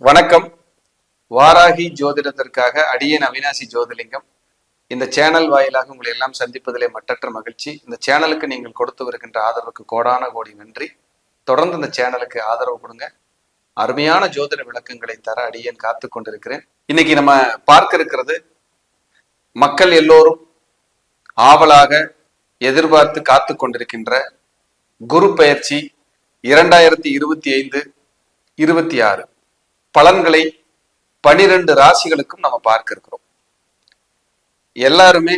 வணக்கம். வாராகி ஜோதிடத்திற்காக அடியேன் அவினாசி ஜோதிலிங்கம். இந்த சேனல் வாயிலாக உங்களை எல்லாம் சந்திப்பதிலே மட்டற்ற மகிழ்ச்சி. இந்த சேனலுக்கு நீங்கள் கொடுத்து வருகின்ற ஆதரவுக்கு கோடான கோடி நன்றி. தொடர்ந்து இந்த சேனலுக்கு ஆதரவு கொடுங்க. அருமையான ஜோதிட விளக்கங்களை தர அடியேன் காத்து கொண்டிருக்கிறேன். இன்னைக்கு நம்ம பார்க்க இருக்கிறது, மக்கள் எல்லோரும் ஆவலாக எதிர்பார்த்து காத்து கொண்டிருக்கின்ற குரு பெயர்ச்சி 2025-26 பலன்களை 12 ராசிகளுக்கும் நம்ம பார்க்க இருக்கிறோம். எல்லாருமே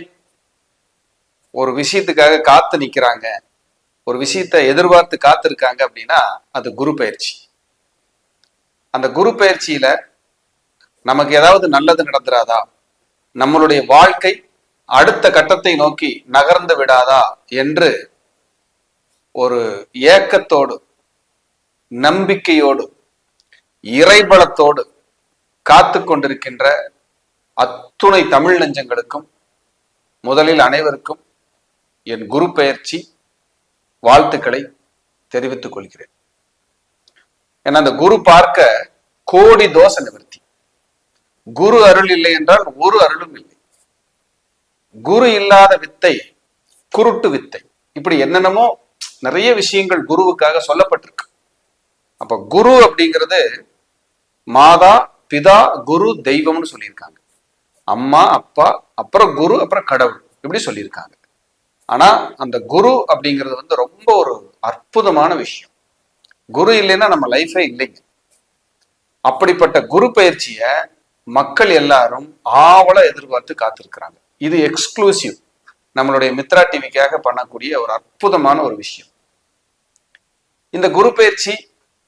ஒரு விஷயத்துக்காக காத்து நிக்கிறாங்க, ஒரு விஷயத்தை எதிர்பார்த்து காத்திருக்காங்க அப்படின்னா அது குரு பெயர்ச்சி. அந்த குரு பெயர்ச்சியில நமக்கு ஏதாவது நல்லது நடந்துராதா, நம்மளுடைய வாழ்க்கை அடுத்த கட்டத்தை நோக்கி நகர்ந்து விடாதா என்று ஒரு ஏக்கத்தோடு, நம்பிக்கையோடு, இறைபலத்தோடு காத்து கொண்டிருக்கின்ற அத்துணை தமிழ் நெஞ்சங்களுக்கும் முதலில் அனைவருக்கும் என் குரு பெயர்ச்சி வாழ்த்துக்களை தெரிவித்துக் கொள்கிறேன். ஏன்னா அந்த குரு பார்க்க கோடி தோஷ நிவர்த்தி. குரு அருள் இல்லை என்றால் ஒரு அருளும் இல்லை. குரு இல்லாத வித்தை குருட்டு வித்தை. இப்படி என்னென்னமோ நிறைய விஷயங்கள் குருவுக்காக சொல்லப்பட்டிருக்கு. அப்ப குரு அப்படிங்கிறது மாதா பிதா குரு தெய்வம்னு சொல்லியிருக்காங்க. அம்மா அப்பா அப்புறம் குரு அப்புறம் கடவுள் இப்படி சொல்லியிருக்காங்க. ஆனா அந்த குரு அப்படிங்கிறது ரொம்ப ஒரு அற்புதமான விஷயம். குரு இல்லைன்னா நம்ம லைஃபே இல்லைங்க. அப்படிப்பட்ட குரு பயிற்சிய மக்கள் எல்லாரும் ஆவலா எதிர்பார்த்து காத்திருக்கிறாங்க. இது எக்ஸ்க்ளூசிவ் நம்மளுடைய மித்ரா டிவிக்காக பண்ணக்கூடிய ஒரு அற்புதமான ஒரு விஷயம். இந்த குரு பயிற்சி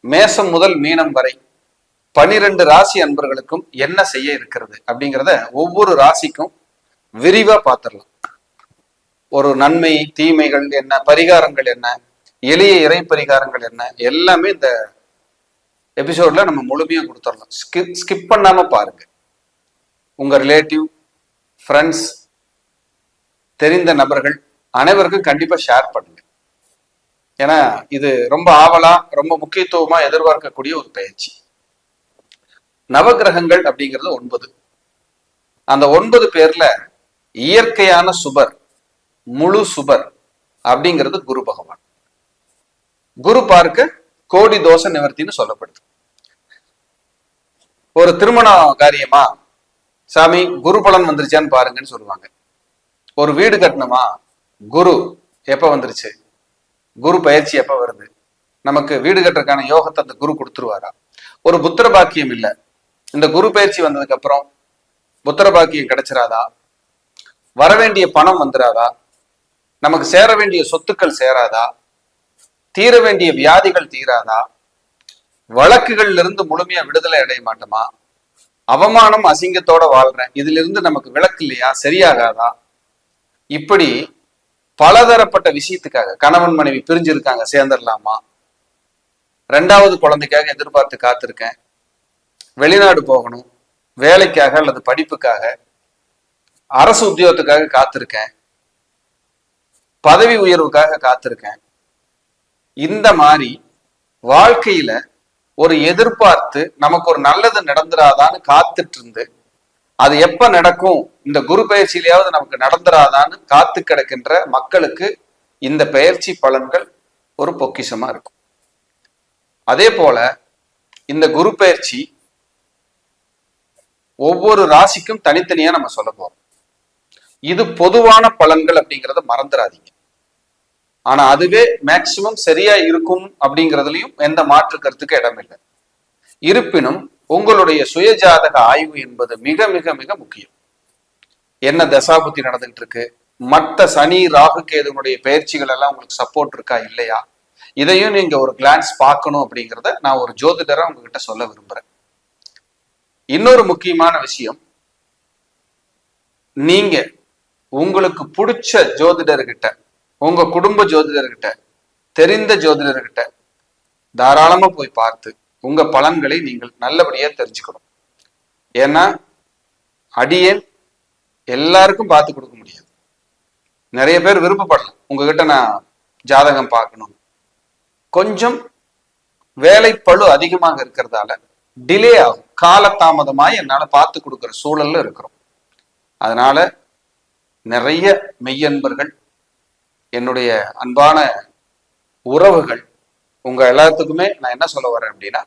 மேசம் முதல் மீனம் வரை 12 ராசி அன்பர்களுக்கும் என்ன செய்ய இருக்கிறது அப்படிங்கிறத ஒவ்வொரு ராசிக்கும் விரிவா பார்த்துடலாம். ஒரு நன்மை தீமைகள் என்ன, பரிகாரங்கள் என்ன, எளிய இறை பரிகாரங்கள் என்ன, எல்லாமே இந்த எபிசோட்ல நம்ம முழுமையா கொடுத்துடலாம். ஸ்கிப் பண்ணாம பாருங்க. உங்க ரிலேட்டிவ், ஃப்ரெண்ட்ஸ், தெரிந்த நபர்கள் அனைவருக்கும் கண்டிப்பா ஷேர் பண்ணுங்க. ஏன்னா இது ரொம்ப ஆவலா, ரொம்ப முக்கியத்துவமா எதிர்பார்க்கக்கூடிய ஒரு பயிற்சி. நவகிரகங்கள் அப்படிங்கிறது 9. அந்த 9 பேர்ல இயற்கையான சுபர், முழு சுபர் அப்படிங்கிறது குரு பகவான். குரு பார்க்க கோடி தோஷ நிவர்த்தின்னு சொல்லப்படுது. ஒரு திருமண காரியமா, சாமி குரு பலன் வந்துருச்சான்னு பாருங்கன்னு சொல்லுவாங்க. ஒரு வீடு கட்டணுமா, குரு எப்ப வந்துருச்சு, குரு பயிற்சி எப்ப வருது, நமக்கு வீடு கட்டுறதுக்கான யோகத்தை அந்த குரு கொடுத்துருவாரா? ஒரு புத்திர பாக்கியம் இல்லை, இந்த குரு பயிற்சி வந்ததுக்கு அப்புறம் புத்திர பாக்கியம் கிடைச்சிராதா? வரவேண்டிய பணம் வந்துராதா? நமக்கு சேர வேண்டிய சொத்துக்கள் சேராதா? தீர வேண்டிய வியாதிகள் தீராதா? வழக்குகள்ல இருந்து முழுமையா விடுதலை அடைய மாட்டோமா? அவமானம் அசிங்கத்தோட வாழ்றேன், இதுல இருந்து நமக்கு விலக்கு இல்லையா, சரியாகாதா? இப்படி பலதரப்பட்ட விஷயத்துக்காக கணவன் மனைவி பிரிஞ்சிருக்காங்க, சேர்ந்துடலாமா? 2வது குழந்தைக்காக எதிர்பார்த்து காத்திருக்கேன், வெளிநாடு போகணும், வேலைக்காக அல்லது படிப்புக்காக, அரசு உத்தியோகத்துக்காக காத்திருக்கேன், பதவி உயர்வுக்காக காத்திருக்கேன். இந்த மாதிரி வாழ்க்கையில ஒரு எதிர்பார்த்து நமக்கு ஒரு நல்லது நடந்துராதான்னு காத்துட்டு இருந்து, அது எப்ப நடக்கும், இந்த குரு பயிற்சியிலேயாவது நமக்கு நடந்துராதான்னு காத்து கிடக்கின்ற மக்களுக்கு இந்த பெயர்ச்சி பலன்கள் ஒரு பொக்கிஷமா இருக்கும். அதே போல இந்த குரு பயிற்சி ஒவ்வொரு ராசிக்கும் தனித்தனியா நம்ம சொல்ல போறோம். இது பொதுவான பலன்கள் அப்படிங்கிறத மறந்துடாதீங்க. ஆனா அதுவே மேக்சிமம் சரியா இருக்கும் அப்படிங்கிறதுலயும் எந்த மாற்று கருத்துக்கு இடமில்லை. இருப்பினும் உங்களுடைய சுயஜாதக ஆய்வு என்பது மிக மிக மிக முக்கியம். என்ன தசாபுத்தி நடந்துட்டு இருக்கு, மற்ற சனி ராகு கேதுனுடைய பயிற்சிகள் எல்லாம் உங்களுக்கு சப்போர்ட் இருக்கா இல்லையா, இதையும் நீங்க ஒரு கிளான்ஸ் பார்க்கணும் அப்படிங்கிறத நான் ஒரு ஜோதிடரா உங்ககிட்ட சொல்ல விரும்புறேன். இன்னொரு முக்கியமான விஷயம், நீங்க உங்களுக்கு பிடிச்ச ஜோதிடர்கிட்ட, உங்க குடும்ப ஜோதிடர்கிட்ட, தெரிந்த ஜோதிடர்கிட்ட தாராளமா போய் பார்த்து உங்க பலன்களை நீங்கள் நல்லபடியா தெரிஞ்சுக்கணும். ஏன்னா அடியேன் எல்லாருக்கும் பார்த்து கொடுக்க முடியாது. நிறைய பேர் விருப்பப்படலாம், உங்ககிட்ட நான் ஜாதகம் பார்க்கணும். கொஞ்சம் வேலை பளு அதிகமாக இருக்கிறதால டிலே ஆகும், காலதாமதமாய் என்னால பார்த்து கொடுக்குற சூழல்ல இருக்கிறோம். அதனால நிறைய மெய்யன்பர்கள், என்னுடைய அன்பான உறவுகள், உங்க எல்லாத்துக்குமே நான் என்ன சொல்ல வரேன் அப்படின்னா,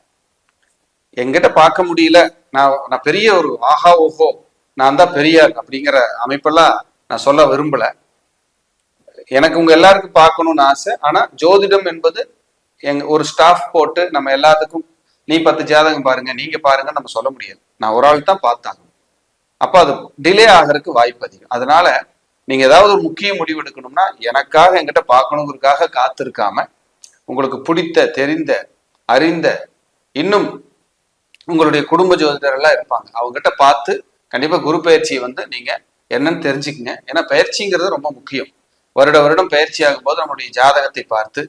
எங்கிட்ட பார்க்க முடியல, நான் பெரிய ஒரு ஆஹா ஓஹோ நான் தான் பெரியார் அப்படிங்கிற அமைப்பெல்லாம் நான் சொல்ல விரும்பல. எனக்கு உங்க எல்லாருக்கும் பார்க்கணும்னு ஆசை. ஆனா ஜோதிடம் என்பது ஒரு ஸ்டாஃப் போட்டு நம்ம எல்லாத்துக்கும் நீ 10 ஜாதகம் பாருங்க, நீங்க பாருங்க நம்ம சொல்ல முடியாது. நான் ஒரு ஆள் தான் பார்த்தாங்க. அப்ப அது டிலே ஆகிறதுக்கு வாய்ப்பு அதிகம். அதனால நீங்க ஏதாவது ஒரு முக்கிய முடிவு எடுக்கணும்னா எனக்காக என்கிட்ட பார்க்கணுங்கிறதுக்காக காத்திருக்காம, உங்களுக்கு பிடித்த, தெரிந்த, அறிந்த, இன்னும் உங்களுடைய குடும்ப ஜோதிடர் எல்லாம் இருப்பாங்க, அவங்ககிட்ட பார்த்து கண்டிப்பா குரு பயிற்சியை நீங்க என்னன்னு தெரிஞ்சுக்குங்க. ஏன்னா பயிற்சிங்கிறது ரொம்ப முக்கியம். வருடம் பயிற்சி ஆகும் போது நம்முடைய ஜாதகத்தை பார்த்து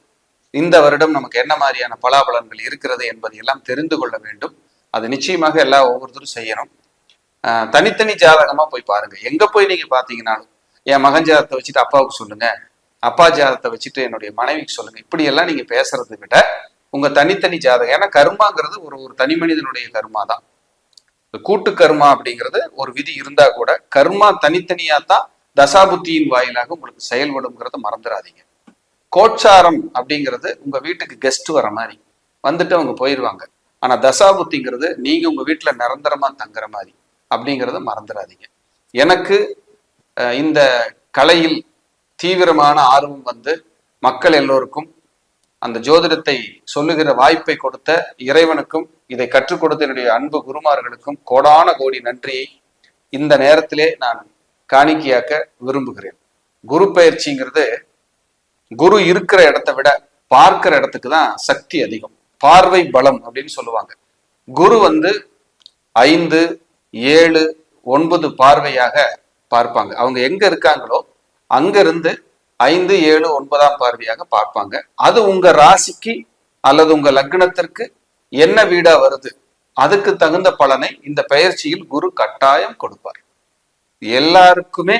இந்த வருடம் நமக்கு என்ன மாதிரியான பலாபலன்கள் இருக்கிறது என்பதை எல்லாம் தெரிந்து கொள்ள வேண்டும். அது நிச்சயமாக ஒவ்வொருத்தரும் செய்யணும். தனித்தனி ஜாதகமா போய் பாருங்க. எங்க போய் நீங்க பாத்தீங்கன்னாலும் என் மகன் ஜாதகத்தை வச்சுட்டு அப்பாவுக்கு சொல்லுங்க, அப்பா ஜாதகத்தை வச்சுட்டு என்னுடைய மனைவிக்கு சொல்லுங்க, இப்படி எல்லாம் நீங்க பேசுறதை விட உங்க தனித்தனி ஜாதகம். ஏன்னா கர்மாங்கிறது ஒரு தனி மனிதனுடைய கர்மா தான். கூட்டு கர்மா அப்படிங்கிறது ஒரு விதி இருந்தா கூட கர்மா தனித்தனியா தான் தசாபுத்தியின் வாயிலாக உங்களுக்கு செயல்படுங்கிறத மறந்துடாதீங்க. கோட்சாரம் அப்படிங்கிறது உங்க வீட்டுக்கு கெஸ்ட் வர மாதிரி வந்துட்டு அவங்க போயிடுவாங்க. ஆனா தசாபுத்திங்கிறது நீங்க உங்க வீட்டுல நிரந்தரமா தங்குற மாதிரி அப்படிங்கிறத மறந்துடாதீங்க. எனக்கு இந்த கலையில் தீவிரமான ஆர்வம் மக்கள் எல்லோருக்கும் அந்த ஜோதிடத்தை சொல்லுகிற வாய்ப்பை கொடுத்த இறைவனுக்கும் இதை கற்றுக் கொடுத்த என்னுடைய அன்பு குருமார்களுக்கும் கோடான கோடி நன்றியை இந்த நேரத்திலே நான் காணிக்கையாக்க விரும்புகிறேன். குரு பயிற்சிங்கிறது குரு இருக்கிற இடத்தை விட பார்க்கிற இடத்துக்கு தான் சக்தி அதிகம். பார்வை பலம் அப்படின்னு சொல்லுவாங்க. குரு 5, 7, 9 பார்வையாக பார்ப்பாங்க. அவங்க எங்க இருக்காங்களோ அங்க இருந்து 5, 7, 9ஆம் பார்வையாக பார்ப்பாங்க. அது உங்க ராசிக்கு அல்லது உங்க லக்னத்திற்கு என்ன வீடா வருது, அதுக்கு தகுந்த பலனை இந்த பயிற்சியில் குரு கட்டாயம் கொடுப்பார். எல்லாருக்குமே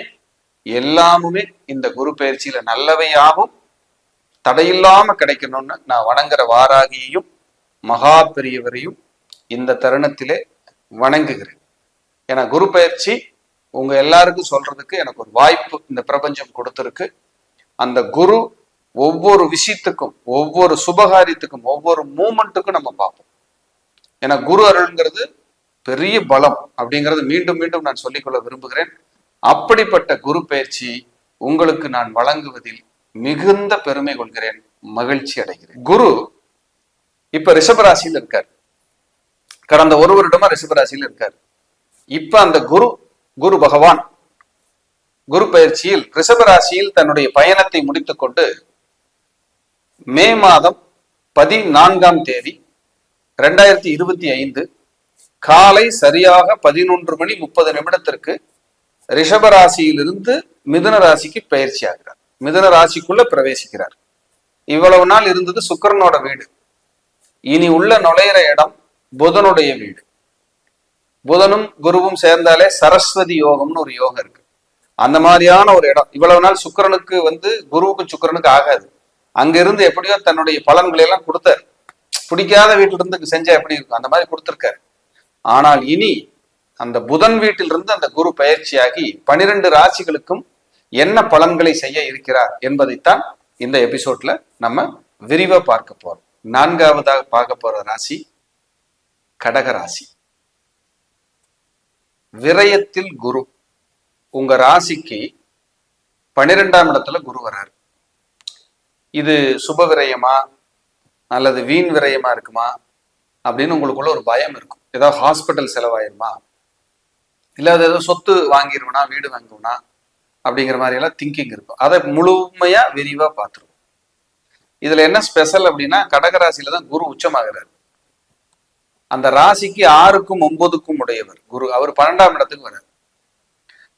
எல்லாமுமே இந்த குரு பயிற்சியில நல்லவையாகவும் தடையில்லாம கிடைக்கணும்னு நான் வணங்குற வாராகியையும் மகா பெரியவரையும் இந்த தருணத்திலே வணங்குகிறேன். ஏன்னா குரு பயிற்சி உங்க எல்லாருக்கும் சொல்றதுக்கு எனக்கு ஒரு வாய்ப்பு இந்த பிரபஞ்சம் கொடுத்திருக்கு. அந்த குரு ஒவ்வொரு விஷயத்துக்கும், ஒவ்வொரு சுபகாரியத்துக்கும், ஒவ்வொரு மூமெண்ட்டுக்கும் நம்ம பார்ப்போம். ஏன்னா குரு அருள்ங்கிறது பெரிய பலம் அப்படிங்கிறது மீண்டும் மீண்டும் நான் சொல்லிக்கொள்ள விரும்புகிறேன். அப்படிப்பட்ட குரு பயிற்சி உங்களுக்கு நான் வழங்குவதில் மிகுந்த பெருமை கொள்கிறேன், மகிழ்ச்சி அடைகிறேன். குரு இப்ப ரிஷபராசியில் இருக்கார். கடந்த ஒரு வருடமா ரிஷபராசியில் இருக்கார். இப்ப அந்த குரு பகவான் குரு பயிற்சியில் ரிஷபராசியில் தன்னுடைய பயணத்தை முடித்துக் கொண்டு மே மாதம் 14ஆம் தேதி 2025 காலை சரியாக 11:30 ரிஷபராசியிலிருந்து மிதுன ராசிக்கு பயிற்சி ஆகிறார். மிதுன ராசிக்குள்ள பிரவேசிக்கிறார். இவ்வளவு நாள் இருந்தது சுக்கிரனோட வீடு. இனி உள்ள நுழையிற இடம் புதனுடைய வீடு. புதனும் குருவும் சேர்ந்தாலே சரஸ்வதி யோகம்னு ஒரு யோகம் இருக்கு. அந்த மாதிரியான ஒரு இடம். இவ்வளவு நாள் சுக்கிரனுக்கு குருவுக்கு சுக்கிரனுக்கு ஆகாது. அங்கிருந்து எப்படியோ தன்னுடைய பலன்களை எல்லாம் கொடுத்தார். பிடிக்காத வீட்டில இருந்து செஞ்சா எப்படி இருக்கும், அந்த மாதிரி கொடுத்திருக்காரு. ஆனால் இனி அந்த புதன் வீட்டிலிருந்து அந்த குரு பயிற்சியாகி 12 ராசிகளுக்கும் என்ன பலன்களை செய்ய இருக்கிறார் என்பதைத்தான் இந்த எபிசோட்ல நம்ம விரிவா பார்க்க போறோம். 4ஆவதாக பார்க்க போற ராசி கடகராசி. விரயத்தில் குரு. உங்க ராசிக்கு 12ஆம் இடத்துல குரு வர்றாரு. இது சுப விரயமா அல்லது வீண் விரயமா இருக்குமா அப்படின்னு உங்களுக்குள்ள ஒரு பயம் இருக்கும். ஏதாவது ஹாஸ்பிட்டல் செலவாயிருமா, இல்ல அது ஏதோ சொத்து வாங்கிடுவனா, வீடு வாங்குவனா அப்படிங்கிற மாதிரி எல்லாம் திங்கிங் இருக்கும். அதை முழுமையா விரிவா பார்த்துருவோம். இதுல என்ன ஸ்பெஷல் அப்படின்னா, கடகராசியில தான் குரு உச்சமாகிறார். அந்த ராசிக்கு 6க்கும் 9க்கும் உடையவர் குரு. அவர் 12ஆம் இடத்துக்கு வர்றார்.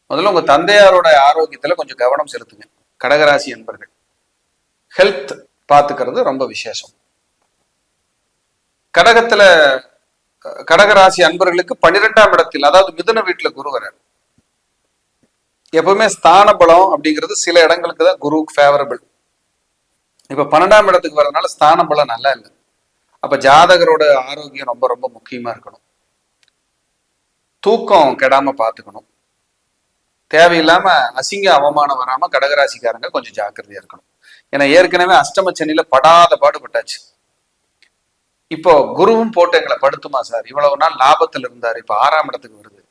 முதல்ல உங்க தந்தையாரோட ஆரோக்கியத்துல கொஞ்சம் கவனம் செலுத்துங்க கடகராசி என்பர்கள். ஹெல்த் பார்த்துக்கிறது ரொம்ப விசேஷம். கடகராசி அன்பர்களுக்கு 12ஆம் இடத்தில், அதாவது மிதுன வீட்டுல குரு வர்றார். எப்பவுமே ஸ்தான பலம் அப்படிங்கிறது சில இடங்களுக்கு தான் குருவுக்கு ஃபேவரபிள். இப்ப 12ஆம் இடத்துக்கு வர்றதுனால ஸ்தான பலம் நல்லா இல்லை. அப்ப ஜாதகரோட ஆரோக்கியம் ரொம்ப ரொம்ப முக்கியமா இருக்கணும். தூக்கம் கெடாம பார்த்துக்கணும். தேவையில்லாம அசிங்க அவமானம் வராம கடகராசிக்காரங்க கொஞ்சம் ஜாக்கிரதையா இருக்கணும். ஏன்னா ஏற்கனவே அஷ்டம சனியில படாத பாடுபட்டாச்சு. இப்போ குருவும் போட்டு எங்களை படுத்துமா சார், இவ்வளவு நாள் லாபத்துல இருந்தாரு, இப்ப 6ஆம் இடத்துக்கு வருது,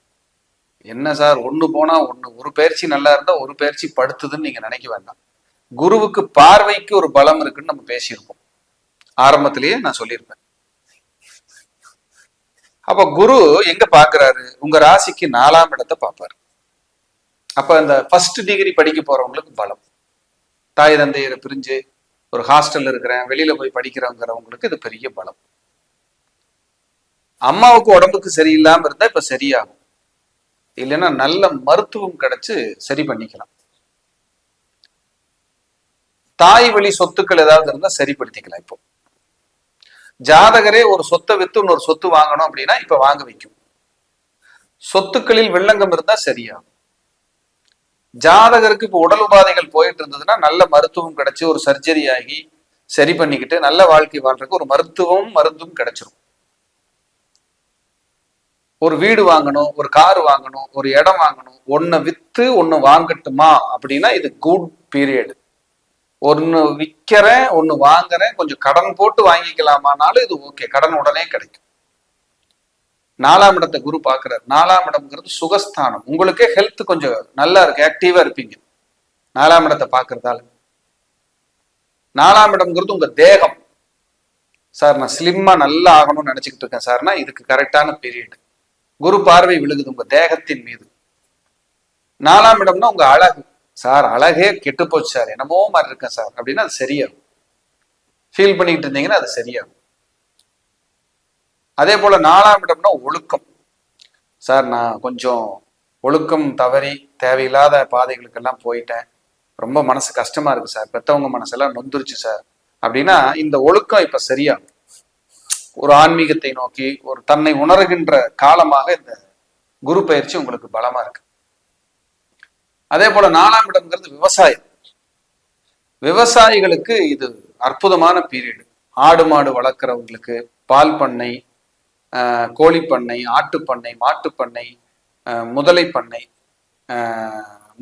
என்ன சார் ஒண்ணு போனா ஒண்ணு, ஒரு பயிற்சி நல்லா இருந்தா ஒரு பயிற்சி படுத்துதுன்னு நீங்க நினைக்க வேண்டாம். குருவுக்கு பார்வைக்கு ஒரு பலம் இருக்குன்னு நம்ம பேசியிருக்கோம், ஆரம்பத்திலேயே நான் சொல்லியிருப்பேன். அப்ப குரு எங்க பாக்குறாரு, உங்க ராசிக்கு 4ஆம் இடத்தை பார்ப்பாரு. அப்ப இந்த ஃபர்ஸ்ட் டிகிரி படிக்க போறவங்களுக்கு பலம். தாய் தந்தையரை பிரிஞ்சு ஒரு ஹாஸ்டல்ல இருக்கிறேன், வெளியில போய் படிக்கிறவங்கிறவங்களுக்கு இது பெரிய பலம். அம்மாவுக்கு உடம்புக்கு சரியில்லாம இருந்தா இப்ப சரியாகும், இல்லைன்னா நல்ல மருத்துவம் கிடைச்சு சரி பண்ணிக்கலாம். தாய் வழி சொத்துக்கள் ஏதாவது இருந்தா சரிப்படுத்திக்கலாம். இப்போ ஜாதகரே ஒரு சொத்தை வித்து இன்னொரு சொத்து வாங்கணும் அப்படின்னா இப்ப வாங்க வைக்கும். சொத்துக்களில் வில்லங்கம் இருந்தா சரியாகும். ஜாதகருக்கு இப்ப உடல் உபாதைகள் போயிட்டு இருந்ததுன்னா நல்ல மருத்துவம் கிடைச்சு ஒரு சர்ஜரி ஆகி சரி பண்ணிக்கிட்டு நல்ல வாழ்க்கை வாழ்றதுக்கு ஒரு மருத்துவம் மருந்தும் கிடைச்சிரும். ஒரு வீடு வாங்கணும், ஒரு கார் வாங்கணும், ஒரு இடம் வாங்கணும், ஒன்னு வித்து ஒன்னு வாங்கட்டுமா அப்படின்னா இது குட் பீரியட். ஒன்னு விற்கிறேன் ஒன்னு வாங்குறேன், கொஞ்சம் கடன் போட்டு வாங்கிக்கலாமானாலும் இது ஓகே, கடன் உடனே கிடைக்கும். 4ஆம் இடத்தை குரு பாக்குறாரு. 4ஆம் இடம்ங்கிறது சுகஸ்தானம். உங்களுக்கே ஹெல்த் கொஞ்சம் நல்லா இருக்கு, ஆக்டிவா இருப்பீங்க 4ஆம் இடத்தை பாக்குறதால. 4ஆம் இடம்ங்கிறது உங்க தேகம். சார் நான் ஸ்லிம்மா நல்லா ஆகணும்னு நினைச்சுக்கிட்டு இருக்கேன் சார்னா இதுக்கு கரெக்டான பீரியட். குரு பார்வை விழுகுது உங்க தேகத்தின் மீது. 4ஆம் இடம்னா உங்க அழகு. சார் அழகே கெட்டு போச்சு சார், என்னமோ மாதிரி இருக்கேன் சார் அப்படின்னா அது சரியாகும். ஃபீல் பண்ணிக்கிட்டு இருந்தீங்கன்னா அது சரியாகும். அதே போல 4ஆம் இடம்னா ஒழுக்கம். சார் நான் கொஞ்சம் ஒழுக்கம் தவறி தேவையில்லாத பாதைகளுக்கெல்லாம் போயிட்டேன், ரொம்ப மனசு கஷ்டமா இருக்கு சார், பெத்தவங்க மனசெல்லாம் நொந்துருச்சு சார் அப்படின்னா இந்த ஒழுக்கம் இப்ப சரியாகும். ஒரு ஆன்மீகத்தை நோக்கி ஒரு தன்னை உணர்கின்ற காலமாக இந்த குரு பயிற்சி உங்களுக்கு பலமா இருக்கு. அதே போல 4ஆம் இடம்ங்கிறது விவசாயம். விவசாயிகளுக்கு இது அற்புதமான பீரியடு. ஆடு மாடு வளர்க்குறவங்களுக்கு, பால் பண்ணை, கோழி பண்ணை, ஆட்டு பண்ணை, மாட்டு பண்ணை, முதலை பண்ணை,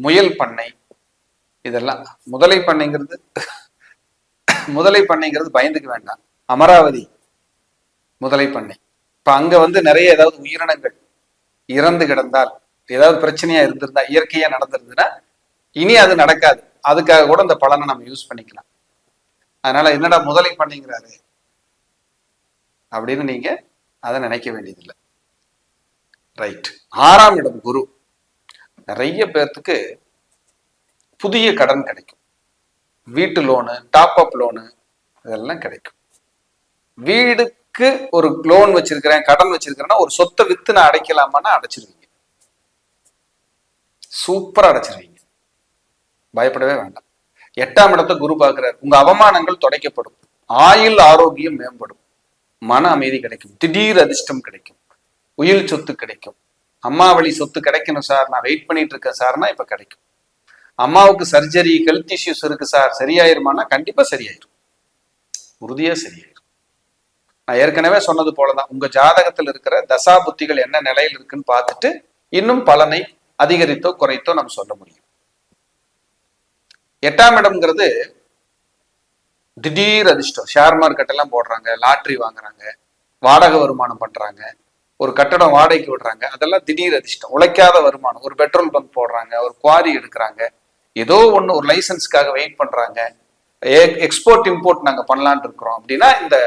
முயல் பண்ணை, இதெல்லாம் முதலை பண்ணைங்கிறது முதலை பண்ணைங்கிறது பயந்துக்க வேண்டாம், அமராவதி முதலை பண்ணை. இப்ப அங்க வந்து நிறைய ஏதாவது உயிரினங்கள் இறந்து கிடந்தால், ஏதாவது பிரச்சனையா இருந்திருந்தா, இயற்கையா நடந்திருந்ததுன்னா இனி அது நடக்காது. அதுக்காக கூட இந்த பலனை நம்ம யூஸ் பண்ணிக்கலாம். அதனால என்னடா முதலை பண்ணைங்கிறாரு அப்படின்னு நீங்க அதை நினைக்க வேண்டியதில்லை. ரைட். 6ஆம் இடம் குரு. நிறைய பேர்த்துக்கு புதிய கடன் கிடைக்கும். வீட்டு லோனு, டாப் அப் லோனு இதெல்லாம் கிடைக்கும். வீடுக்கு ஒரு லோன் வச்சிருக்கிறேன், கடன் வச்சிருக்கிறேன்னா ஒரு சொத்தை வித்து நான் அடைக்கலாமான்னா அடைச்சிருவீங்க. சூப்பரா அடைச்சிருவீங்க, பயப்படவே வேண்டாம். 8ஆம் இடத்தை குரு பார்க்கிறார். உங்க அவமானங்கள் தொடைக்கப்படும், ஆயுள் ஆரோக்கியம் மேம்படும், மன அமைதி கிடைக்கும், திடீர் அதிர்ஷ்டம் கிடைக்கும், உயிர் சொத்து கிடைக்கும். அம்மா வழி சொத்து கிடைக்கணும் சார், நான் வெயிட் பண்ணிட்டு இருக்கேன் சார்னா இப்ப கிடைக்கும். அம்மாவுக்கு சர்ஜரி, ஹெல்த் இஷ்யூஸ் இருக்கு சார், சரியாயிருமானா கண்டிப்பா சரியாயிரும், உறுதியா சரியாயிரும். நான் ஏற்கனவே சொன்னது போலதான், உங்க ஜாதகத்தில் இருக்கிற தசா புத்திகள் என்ன நிலையில் இருக்குன்னு பார்த்துட்டு இன்னும் பலனை அதிகரித்தோ குறைத்தோ நம்ம சொல்ல முடியும். 8ஆம் இடம்ங்கிறது திடீர் அதிர்ஷ்டம். ஷேர் மார்க்கெட் எல்லாம் போடுறாங்க, லாட்ரி வாங்குறாங்க, வாடகை வருமானம் பண்றாங்க, ஒரு கட்டடம் வாடகைக்கு விடுறாங்க, அதெல்லாம் திடீர் அதிர்ஷ்டம். உழைக்காத வருமானம், ஒரு பெட்ரோல் பங்க் போடுறாங்க, ஒரு குவாரி எடுக்கிறாங்க, ஏதோ ஒண்ணு ஒரு லைசன்ஸ்க்காக வெயிட் பண்றாங்க, எக்ஸ்போர்ட் இம்போர்ட் நாங்க பண்ணலான் இருக்கிறோம் அப்படின்னா இந்த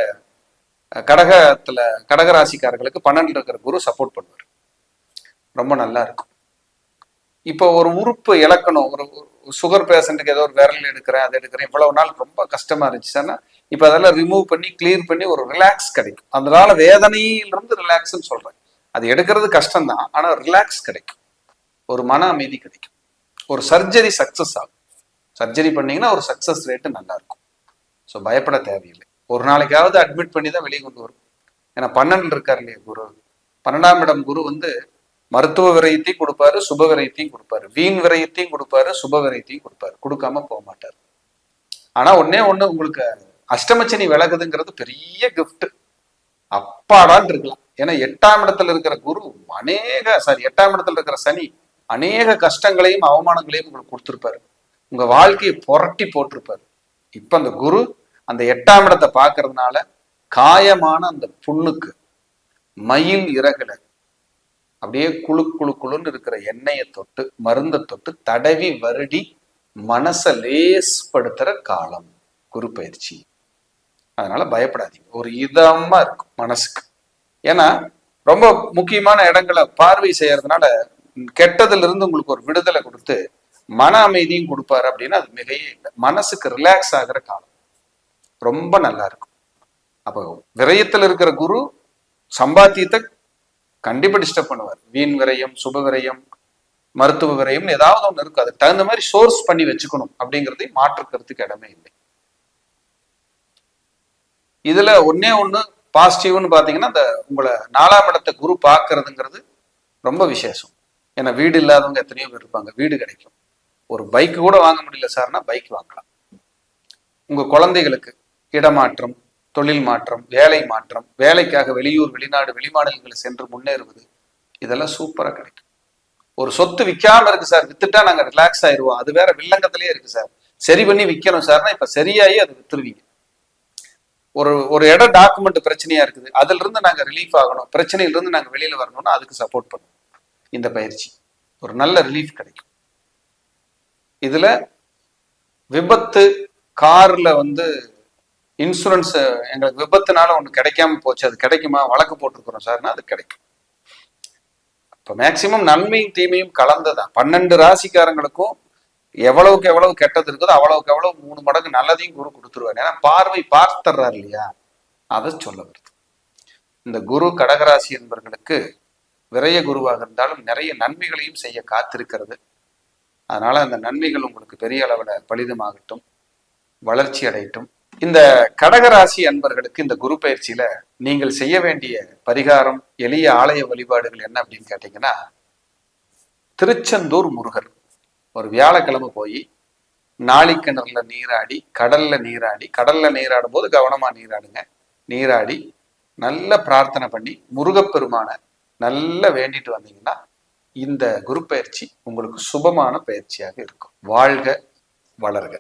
கடகராசிக்காரர்களுக்கு 12 இருக்கிற குரு சப்போர்ட் பண்ணுவார், ரொம்ப நல்லா இருக்கும். இப்போ ஒரு உறுப்பு இழக்கணும், ஒரு சுகர் பேஷண்ட்டுக்கு ஏதோ ஒரு விரல் எடுக்கிறேன், அதை எடுக்கிறேன், இவ்வளவு நாள் ரொம்ப கஷ்டமா இருந்துச்சுன்னா இப்ப அதெல்லாம் ரிமூவ் பண்ணி கிளியர் பண்ணி ஒரு ரிலாக்ஸ் கிடைக்கும். அதனால வேதனையிலிருந்து ரிலாக்ஸ்ன்னு சொல்றேன். அது எடுக்கிறது கஷ்டம்தான், ஆனா ரிலாக்ஸ் கிடைக்கும், ஒரு மன அமைதி கிடைக்கும். ஒரு சர்ஜரி சக்சஸ் ஆகும். சர்ஜரி பண்ணீங்கன்னா ஒரு சக்சஸ் ரேட்டு நல்லா இருக்கும். ஸோ பயப்பட தேவையில்லை. ஒரு நாளைக்காவது அட்மிட் பண்ணி தான் வெளியே கொண்டு வரும். ஏன்னா 12 இருக்காரு இல்லையா குரு. 12ஆம் இடம் குரு வந்து மருத்துவ விரயத்தையும் கொடுப்பாரு, சுப விரயத்தையும் கொடுப்பாரு, வீண் விரயத்தையும் கொடுப்பாரு, சுப விரயத்தையும் கொடுப்பாரு, கொடுக்காம போக மாட்டாரு. ஆனா ஒண்ணே ஒண்ணு, உங்களுக்கு அஷ்டமச்சனி விலகுதுங்கிறது பெரிய கிஃப்ட். அப்பாடான் இருக்கலாம். ஏன்னா 8ஆம் இடத்துல இருக்கிற குரு எட்டாம் இடத்துல இருக்கிற சனி அநேக கஷ்டங்களையும் அவமானங்களையும் உங்களுக்கு கொடுத்திருப்பாரு. உங்க வாழ்க்கையை புரட்டி போட்டிருப்பாரு. இப்ப அந்த குரு அந்த 8ஆம் இடத்தை பார்க்கறதுனால காயமான அந்த புண்ணுக்கு மயில் இறகுல அப்படியே குழு குழு குழுன்னு இருக்கிற எண்ணெயை தொட்டு மருந்தை தொட்டு தடவி வருடி மனசை லேஸ்படுத்துற காலம் குரு பயிற்சி. அதனால பயப்படாதீங்க, ஒரு இதமா இருக்கும் மனசுக்கு. ஏன்னா ரொம்ப முக்கியமான இடங்களை பார்வை செய்யறதுனால கெட்டதுல இருந்து உங்களுக்கு ஒரு விடுதலை கொடுத்து மன அமைதியும் கொடுப்பாரு அப்படின்னா அது மிகையே இல்லை. மனசுக்கு ரிலாக்ஸ் ஆகிற காலம் ரொம்ப நல்லா இருக்கும். அப்போ விரயத்தில் இருக்கிற குரு சம்பாத்தியத்தை கண்டிப்பா டிஸ்டர்ப் பண்ணுவார். வீண் விரயம், சுப விரயம், மருத்துவ விரயம் ஏதாவது ஒண்ணு இருக்கு. அதுக்கு தகுந்த மாதிரி சோர்ஸ் பண்ணி வச்சுக்கணும் அப்படிங்கிறதை மாற்றுக்கிறதுக்கு இடமே இல்லை. இதுல ஒன்னே ஒண்ணு பாசிட்டிவ்னு பாத்தீங்கன்னா இந்த உங்களை 4ஆம் இடத்தை குரு பார்க்கறதுங்கிறது ரொம்ப விசேஷம். ஏன்னா வீடு இல்லாதவங்க எத்தனையோ பேர் இருப்பாங்க, வீடு கிடைக்கும். ஒரு பைக் கூட வாங்க முடியல சார்னா பைக் வாங்கலாம். உங்க குழந்தைகளுக்கு இடமாற்றம், தொழில் மாற்றம், வேலை மாற்றம், வேலைக்காக வெளியூர், வெளிநாடு, வெளிமாநிலங்களை சென்று முன்னேறுவது, இதெல்லாம் சூப்பரா கிடைக்கும். ஒரு சொத்து விற்காம இருக்கு சார், வித்துட்டா நாங்க ரிலாக்ஸ் ஆயிடுவோம், அது வேற வில்லங்கத்திலேயே இருக்கு சார், சரி பண்ணி விற்கணும் சார்னா இப்ப சரியாயி அதை வித்துருவீங்க. ஒரு இடம் டாக்குமெண்ட் பிரச்சனையா இருக்குது, அதுல இருந்து நாங்க ரிலீஃப் ஆகணும், பிரச்சனையில இருந்து நாங்க வெளியில வரணும்னா அதுக்கு சப்போர்ட் பண்ணுவோம். இந்த பயிற்சி ஒரு நல்ல ரிலீஃப் கிடைக்கும். இதுல விபத்து, கார்ல இன்சூரன்ஸ் எங்களுக்கு விபத்துனால ஒண்ணு கிடைக்காம போச்சு, அது கிடைக்குமா, வழக்கு போட்டிருக்கிறோம் சார்னா அது கிடைக்கும். இப்ப மேக்சிமம் நன்மையும் தீமையும் கலந்ததான். 12 ராசிக்காரங்களுக்கும் எவ்வளவுக்கு எவ்வளவு கெட்டது இருக்குதோ அவ்வளவுக்கு எவ்வளவு 3 மடங்கு நல்லதையும் குரு கொடுத்துருவாரு. ஏன்னா பார்வை பார்த்துறாரு இல்லையா, அதை சொல்ல வருது. இந்த குரு கடகராசி என்பவர்களுக்கு விரய குருவாக இருந்தாலும் நிறைய நன்மைகளையும் செய்ய காத்திருக்கிறது. அதனால அந்த நன்மைகள் உங்களுக்கு பெரிய அளவுல பலிதமாகட்டும், வளர்ச்சி அடையட்டும். இந்த கடகராசி அன்பர்களுக்கு இந்த குரு பயிற்சியில நீங்கள் செய்ய வேண்டிய பரிகாரம், எளிய ஆலய வழிபாடுகள் என்ன அப்படின்னு கேட்டீங்கன்னா, திருச்செந்தூர் முருகர் ஒரு வியாழக்கிழமை போய் நாளிக்கிணறுல நீராடி, கடல்ல நீராடும் போது கவனமா நீராடுங்க. நீராடி நல்ல பிரார்த்தனை பண்ணி முருகப்பெருமான நல்ல வேண்டிட்டு வந்தீங்கன்னா இந்த குரு பயிற்சி உங்களுக்கு சுபமான பயிற்சியாக இருக்கும். வாழ்க வளர்க.